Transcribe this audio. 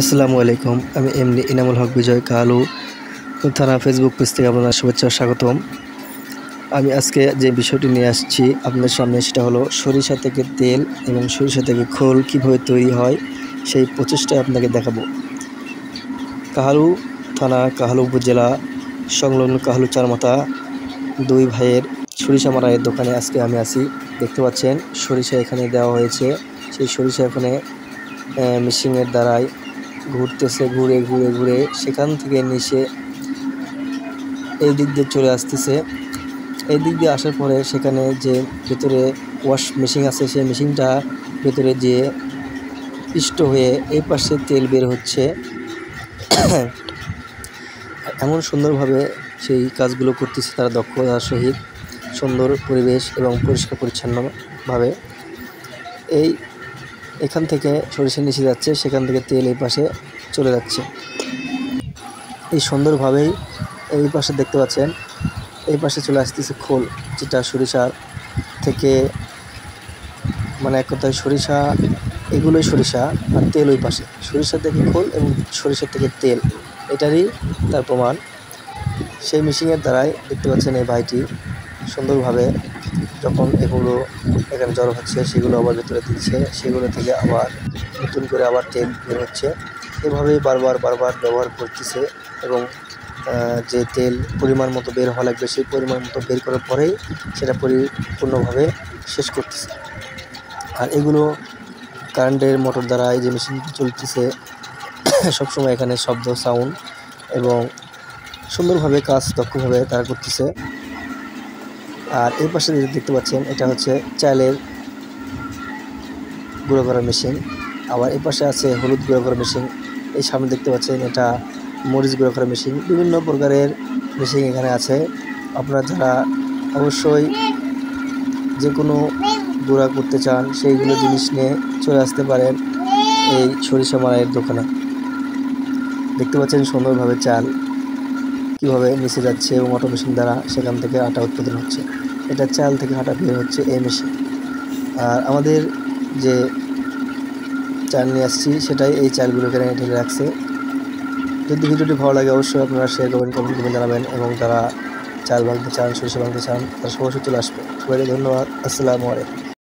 আসসালামু আলাইকুম। আমি এমনি ইনামুল হক বিজয় কালু থানা ফেসবুক পেজ থেকে আপনার শুভেচ্ছা ও স্বাগতম। আমি আজকে যে বিষয়টি নিয়ে আসছি আপনার সামনে সেটা হলো সরিষা থেকে তেল এবং সরিষা থেকে খোল কীভাবে তৈরি হয় সেই প্রচেষ্টা আপনাকে দেখাবো। কাহালু থানা কাহালু উপজেলা সংলগ্ন কাহালু চারমাথা দুই ভাইয়ের সরিষা মারাইয়ের দোকানে আজকে আমি আছি। দেখতে পাচ্ছেন সরিষা এখানে দেওয়া হয়েছে। সেই সরিষা এখানে মেশিনের দ্বারাই ঘুরতেছে, ঘুরে ঘুরে ঘুরে সেখান থেকে নিচে এই দিক দিয়ে চলে আসতেছে। এই দিক দিয়ে আসার পরে সেখানে যে ভেতরে ওয়াশ মেশিন আছে সেই মেশিনটা ভেতরে যে পিষ্ট হয়ে এই পাশে তেল বের হচ্ছে। এমন সুন্দরভাবে সেই কাজগুলো করতেছে তারা দক্ষতার সহিত, সুন্দর পরিবেশ এবং পরিষ্কার পরিচ্ছন্নভাবে। এখান থেকে সরিষা নিচে যাচ্ছে, সেখান থেকে তেল এই পাশে চলে যাচ্ছে। এই সুন্দরভাবেই এই পাশে দেখতে পাচ্ছেন এই পাশে চলে আসতেছে খোল, যেটা সরিষার থেকে, মানে এক কথায় সরিষা, এগুলোই সরিষা আর তেল ওই পাশে। সরিষা থেকে খোল এবং সরিষা থেকে তেল, এটারই তার প্রমাণ। সেই মেশিনের দ্বারাই দেখতে পাচ্ছেন এই ভাইটি সুন্দরভাবে যখন এগুলো এখানে জড়ো হচ্ছে সেগুলো আবার ভেতরে দিচ্ছে, সেগুলো থেকে আবার নতুন করে আবার তেল বের হচ্ছে। এভাবেই বারবার ব্যবহার করতেছে এবং যে তেল পরিমাণ মতো বের হওয়া লাগবে সেই পরিমাণ মতো বের করার পরেই সেটা পরিপূর্ণভাবে শেষ করতেছে। আর এগুলো কারেন্টের মোটর দ্বারা এই যে মেশিনটি চলতেছে সবসময় এখানে শব্দ, সাউন্ড এবং সুন্দরভাবে কাজ দক্ষভাবে তারা করতেছে। আর এই পাশে দেখতে পাচ্ছেন এটা হচ্ছে চালের গুঁড়ো করার মেশিন। আবার এই পাশে আছে হলুদ গুঁড়ো করার মেশিন। এই সামনে দেখতে পাচ্ছেন এটা মরিচ গুঁড়ো করার মেশিন। বিভিন্ন প্রকারের মেশিন এখানে আছে। আপনারা যারা অবশ্যই যে কোনো গুঁড়া করতে চান সেইগুলো জিনিস নিয়ে চলে আসতে পারেন এই সরিষা মারাইয়ের দোকানে। দেখতে পাচ্ছেন সুন্দরভাবে চাল কীভাবে নিচে যাচ্ছে এবং অটো মেশিন দ্বারা সেখান থেকে আটা উৎপাদন হচ্ছে। এটা চাল থেকে আটা বের হচ্ছে এই মেশিন। আর আমাদের যে চাল নিয়ে আসছি সেটাই এই চালগুলো এখানে ঢেলে রাখছে। যদি ভিডিওটি ভালো লাগে অবশ্যই আপনারা শেয়ার করবেন, কমেন্ট করবেন, জানাবেন এবং যারা চাল ভাঙতে চান, সরিষা ভাঙতে চান তারা সরাসরি চলে আসবে। সবাইকে ধন্যবাদ। আসসালামু আলাইকুম।